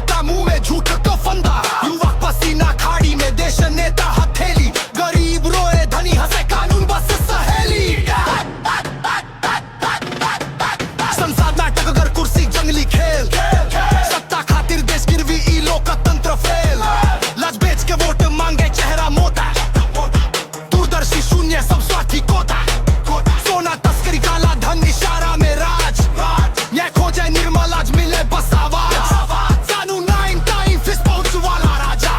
नेता मुंह में झूठ का फंदा, युवा पसीना खाड़ी में देश नेता हथेली, गरीब रोए धनी हंसे कानून बस सहेली। संसद नाटक अगर कुर्सी जंगली खेल, सत्ता खातिर देश गिरवी ई लोकतंत्र फेल, लाज बेच के वोट मांगे चेहरा मोटा, दूरदर्शी शून्य सब स्वार्थी कोता, सोना तस्करी काला धन इशारा में राज, न्याय खोजे निर्मल आज मिले बस आवाज, कानून नाइन टाइम फिस पहुंच वाला राजा,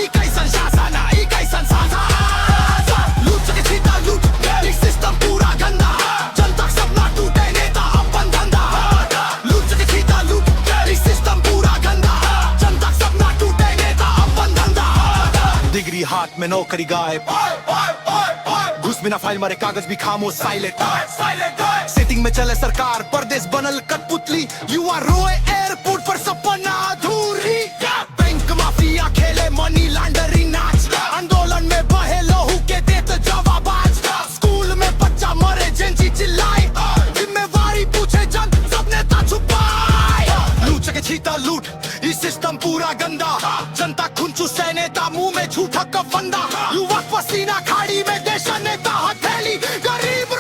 ई कैसन शासन ई कैसन शासन, लूट के सीधा लूट ई सिस्टम पूरा गंदा, जनता का सपना टूटे नेता अपन धंधा, लूट के सीधा लूट ई सिस्टम पूरा गंदा, जनता का सपना टूटे नेता अपन धंधा, डिग्री हाथ में नौकरी गायब, घुस बिना फाइल मारे कागज भी खामोश साइलेंट, सेटिंग में चले सरकार परदेश बनल कठपुतली, युवा रोए एयरपोर्ट पर सपना अधूरी, बैंक माफिया खेले मनी लॉन्ड्रिंग नाच, आंदोलन में बहे लहू के देत जवाब आज, स्कूल में बच्चा मरे जेंजी चिल्लाए, जिम्मेवारी पूछे जन सब नेता छुपाए, लूट के छीता लूट ये सिस्टम पूरा गंदा, जनता खून चूसे नेता मुंह में झूठा का फंदा, युवा पसीना खाड़ी में देश नेता हथेली, गरीब